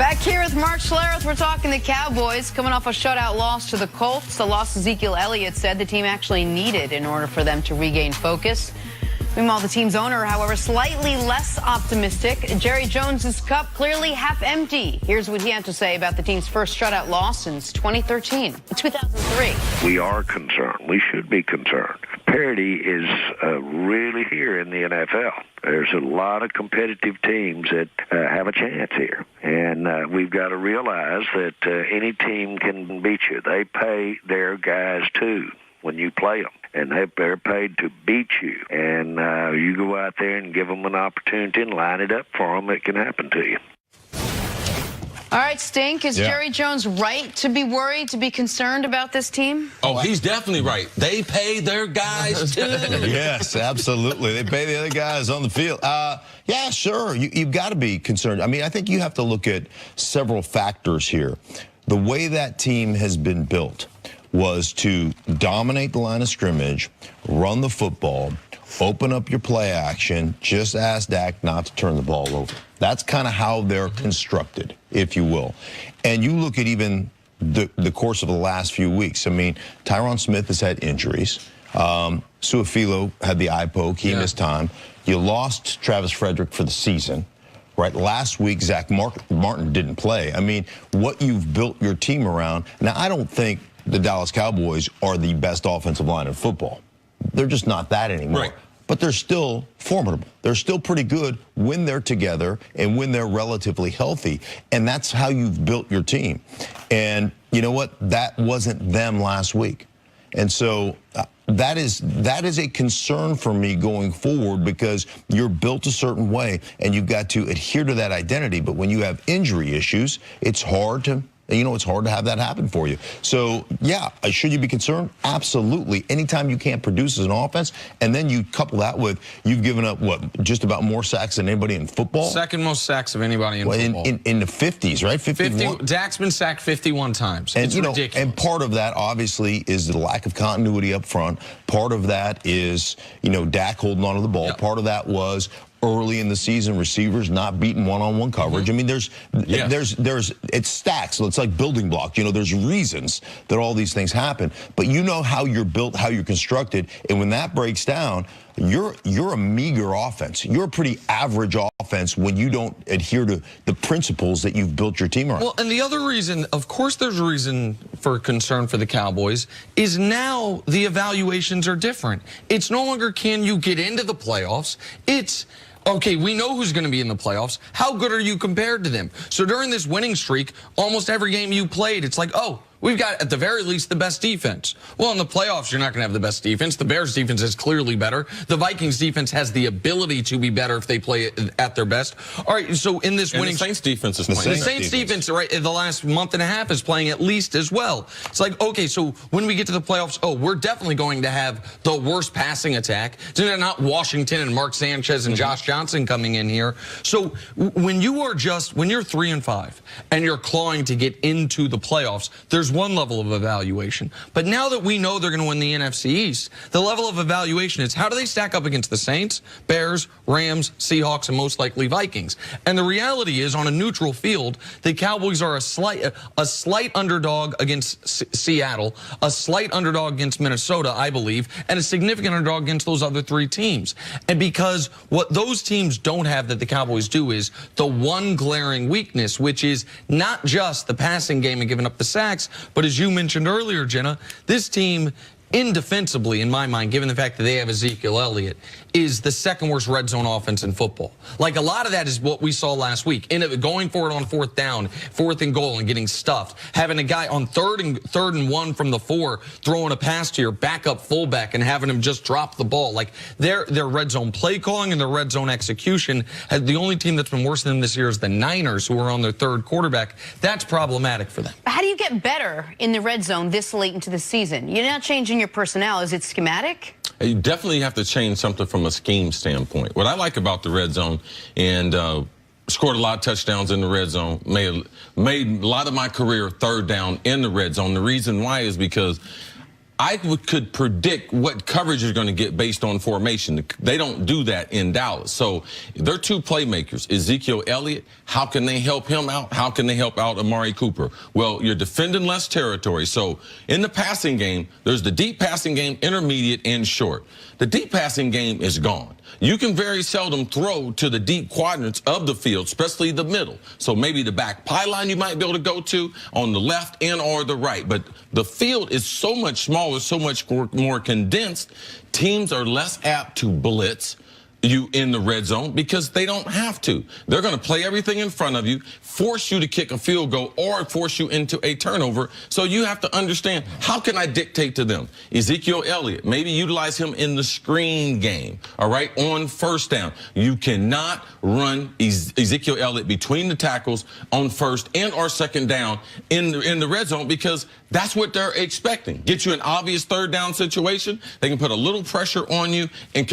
Back here with Mark Schlereth, we're talking the Cowboys coming off a shutout loss to the Colts. The loss Ezekiel Elliott said the team actually needed in order for them to regain focus. Meanwhile, the team's owner, however, slightly less optimistic. Jerry Jones's cup clearly half empty. Here's what he had to say about the team's first shutout loss since 2003. We are concerned. We should be concerned. Parity is really here in the NFL. There's a lot of competitive teams that have a chance here. And we've got to realize that any team can beat you. They pay their guys, too, when you play them. And they're paid to beat you. And you go out there and give them an opportunity and line it up for them, it can happen to you. All right, Stink, is Jerry Jones right to be worried, to be concerned about this team? Oh, he's definitely right. They pay their guys, too. Yes, absolutely. They pay the other guys on the field. Yeah, sure. You've got to be concerned. I mean, I think you have to look at several factors here. The way that team has been built was to dominate the line of scrimmage, run the football, open up your play action, just ask Dak not to turn the ball over. That's kind of how they're constructed, if you will. And you look at even the course of the last few weeks. I mean, Tyron Smith has had injuries. Suafilo had the eye poke. He missed time. You lost Travis Frederick for the season. Right, last week, Zach Martin didn't play. I mean, what you've built your team around. Now, I don't think the Dallas Cowboys are the best offensive line in football. They're just not that anymore. Right. But they're still formidable. They're still pretty good when they're together and when they're relatively healthy. And that's how you've built your team. And you know what? That wasn't them last week. And so that is a concern for me going forward, because you're built a certain way and you've got to adhere to that identity. But when you have injury issues, it's hard to have that happen for you. So, yeah, should you be concerned? Absolutely. Anytime you can't produce as an offense, and then you couple that with you've given up, what, just about more sacks than anybody in football? Second most sacks of anybody in football. In the 50s, right? 51? Dak's been sacked 51 times. And, it's ridiculous. And part of that, obviously, is the lack of continuity up front. Part of that is, Dak holding on to the ball. Yep. Part of that was early in the season, receivers not beating one-on-one coverage. I mean, it stacks. So it's like building blocks. There's reasons that all these things happen, but you know how you're built, how you're constructed, and when that breaks down, you're a meager offense. You're a pretty average offense when you don't adhere to the principles that you've built your team around. Well, and the other reason, of course there's a reason for concern for the Cowboys, is now the evaluations are different. It's no longer can you get into the playoffs. It's, okay, we know who's going to be in the playoffs. How good are you compared to them? So during this winning streak, almost every game you played, it's like, oh, we've got, at the very least, the best defense. Well, in the playoffs, you're not going to have the best defense. The Bears' defense is clearly better. The Vikings' defense has the ability to be better if they play at their best. All right, so in this winning... the Saints' defense is playing. The Saints' defense, right, in the last month and a half is playing at least as well. It's like, okay, so when we get to the playoffs, oh, we're definitely going to have the worst passing attack. It's not Washington and Mark Sanchez and Josh Johnson coming in here. So when you're 3-5 and you're clawing to get into the playoffs, there's one level of evaluation. But now that we know they're going to win the NFC East, the level of evaluation is how do they stack up against the Saints, Bears, Rams, Seahawks, and most likely Vikings. And the reality is, on a neutral field, the Cowboys are a slight underdog against Seattle, a slight underdog against Minnesota, I believe, and a significant underdog against those other three teams. And because what those teams don't have that the Cowboys do is the one glaring weakness, which is not just the passing game and giving up the sacks, but as you mentioned earlier, Jenna, this team, indefensibly, in my mind, given the fact that they have Ezekiel Elliott, is the second worst red zone offense in football. Like, a lot of that is what we saw last week. Going for it on fourth down, fourth and goal, and getting stuffed. Having a guy on third and 1 from the 4 throwing a pass to your backup fullback and having him just drop the ball. Like, their red zone play calling and their red zone execution, the only team that's been worse than them this year is the Niners, who are on their third quarterback. That's problematic for them. How do you get better in the red zone this late into the season? You're not changing your personnel. Is it schematic? You definitely have to change something from a scheme standpoint. What I like about the red zone, and scored a lot of touchdowns in the red zone, made a lot of my career third down in the red zone. The reason why is because could predict what coverage you're going to get based on formation. They don't do that in Dallas. So they're two playmakers. Ezekiel Elliott, how can they help him out? How can they help out Amari Cooper? Well, you're defending less territory. So in the passing game, there's the deep passing game, intermediate, and short. The deep passing game is gone. You can very seldom throw to the deep quadrants of the field, especially the middle. So maybe the back pylon you might be able to go to on the left and or the right. But the field is so much smaller, so much more condensed. Teams are less apt to blitz you in the red zone because they don't have to. They're going to play everything in front of you, force you to kick a field goal or force you into a turnover. So you have to understand, how can I dictate to them? Ezekiel Elliott, maybe utilize him in the screen game, all right, on first down. You cannot run Ezekiel Elliott between the tackles on first and or second down in the red zone because that's what they're expecting. Get you an obvious third down situation. They can put a little pressure on you and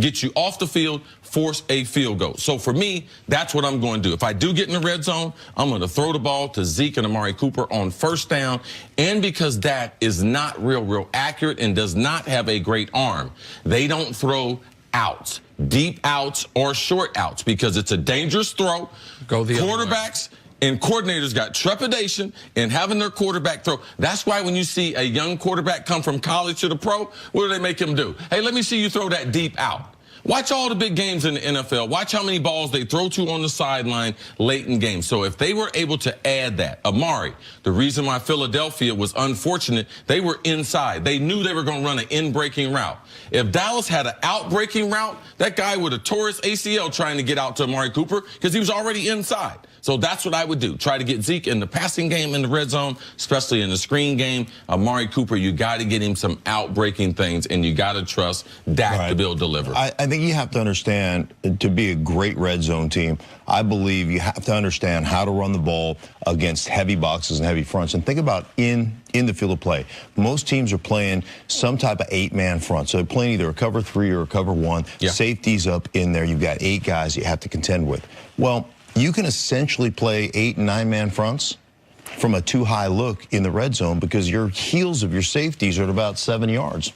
get you off the field, force a field goal. So for me, that's what I'm going to do. If I do get in the red zone, I'm going to throw the ball to Zeke and Amari Cooper on first down. And because that is not real accurate and does not have a great arm, they don't throw outs, deep outs or short outs because it's a dangerous throw. Go the quarterbacks and coordinators got trepidation in having their quarterback throw. That's why when you see a young quarterback come from college to the pro, what do they make him do? Hey, let me see you throw that deep out. Watch all the big games in the NFL. Watch how many balls they throw to on the sideline late in games. So if they were able to add that, Amari, the reason why Philadelphia was unfortunate, they were inside. They knew they were going to run an in-breaking route. If Dallas had an out-breaking route, that guy would have tore his ACL trying to get out to Amari Cooper because he was already inside. So that's what I would do. Try to get Zeke in the passing game in the red zone, especially in the screen game. Amari Cooper, you got to get him some out-breaking things, and you got to trust Dak to be able to deliver. I think you have to understand, to be a great red zone team, I believe you have to understand how to run the ball against heavy boxes and heavy fronts. And think about in the field of play. Most teams are playing some type of 8-man front. So they're playing either a cover 3 or a cover 1. Yeah. Safety's up in there. You've got 8 guys you have to contend with. Well, you can essentially play 8- and 9-man fronts from a too-high look in the red zone because your heels of your safeties are at about 7 yards,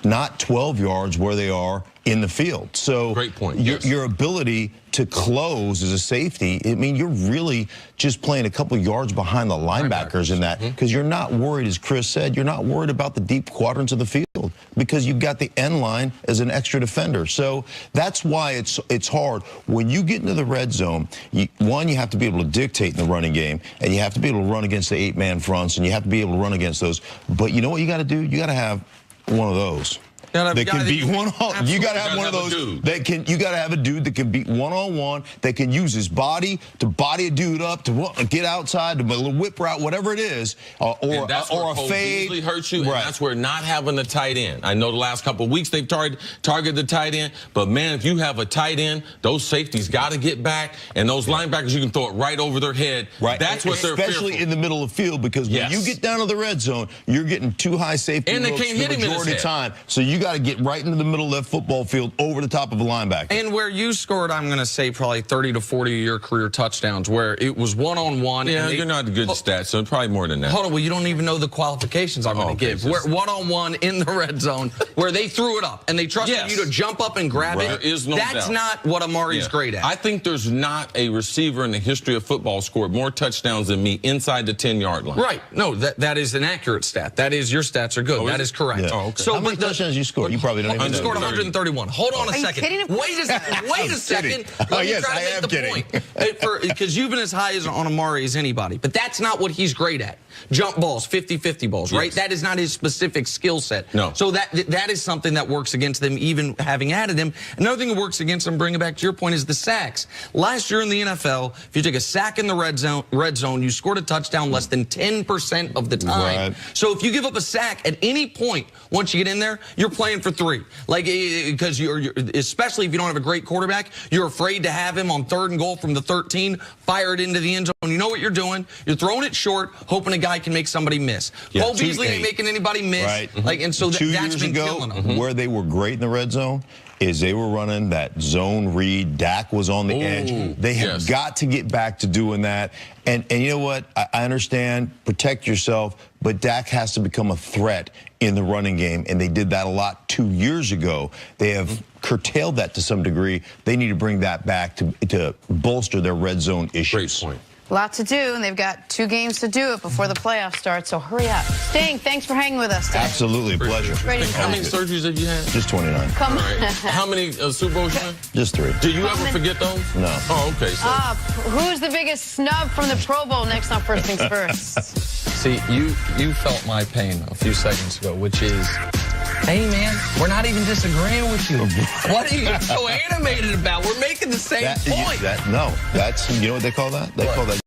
not 12 yards where they are in the field. So great point. Your ability to close as a safety, I mean, you're really just playing a couple yards behind the linebackers in that because you're not worried, as Chris said, you're not worried about the deep quadrants of the field because you've got the end line as an extra defender. So that's why it's hard. When you get into the red zone, one, you have to be able to dictate in the running game, and you have to be able to run against the 8-man fronts, and you have to be able to run against those. But you know what you got to do? You got to have one of those. That can beat one-on-one. You got to have one of those. You got to have a dude that can beat one-on-one. That can use his body to body a dude up, to get outside, to a little whip route, whatever it is, or a fade. Really hurts you, and that's where not having a tight end. I know the last couple of weeks they've targeted the tight end, but man, if you have a tight end, those safeties got to get back, and those linebackers, you can throw it right over their head. Right. That's what they're fearful. Especially in the middle of the field, because when you get down to the red zone, you're getting too high safety and they can't hit him in his head. Majority of time. So you got to get right into the middle of that football field over the top of a linebacker. And where you scored, I'm going to say probably 30 to 40 of your career touchdowns, where it was one-on-one. Yeah, you're not good stats, so probably more than that. Hold on, well, you don't even know the qualifications I'm going to give. Where one-on-one in the red zone, where they threw it up, and they trusted you to jump up and grab it. There is no doubt. That's not what Amari's great at. I think there's not a receiver in the history of football scored more touchdowns than me inside the 10-yard line. Right. No, that is an accurate stat. That is, your stats are good. That is correct. Yeah. Oh, okay. So, how many touchdowns you scored? You probably don't even know. I scored 131. Hold on a second. Kidding? Wait a second. Oh, yes, I am kidding. Because you've been as high as on Amari as anybody. But that's not what he's great at. Jump balls, 50-50 balls, right? That is not his specific skill set. No. So that is something that works against them, even having added him. Another thing that works against them, bring it back to your point, is the sacks. Last year in the NFL, if you take a sack in the red zone, you scored a touchdown less than 10% of the time. Right. So if you give up a sack at any point, once you get in there, you're playing for 3. Like, because you're especially if you don't have a great quarterback, you're afraid to have him on 3rd and goal from the 13, fire it into the end zone. You know what you're doing. You're throwing it short, hoping a guy can make somebody miss. Cole Beasley ain't making anybody miss. Right. Like, and so 2 that's years been ago, killing them. where they were great in the red zone, is they were running that zone read. Dak was on the edge. They have got to get back to doing that. And you know what? I understand, protect yourself, but Dak has to become a threat in the running game, and they did that a lot 2 years ago. They have curtailed that to some degree. They need to bring that back to bolster their red zone issues. Great point. A lot to do, and they've got 2 games to do it before the playoffs start, so hurry up. Sting, thanks for hanging with us today. Absolutely, a pleasure. Great How many surgeries have you had? Just 29. Come on. All right. How many Super Bowls you had? Just 3. Do you ever forget those? No. Oh, okay. So. Who's the biggest snub from the Pro Bowl next on First Things First? See, you felt my pain a few seconds ago, which is, hey, man, we're not even disagreeing with you. What are you so animated about? We're making the same point. No, that's, you know what they call that? They call that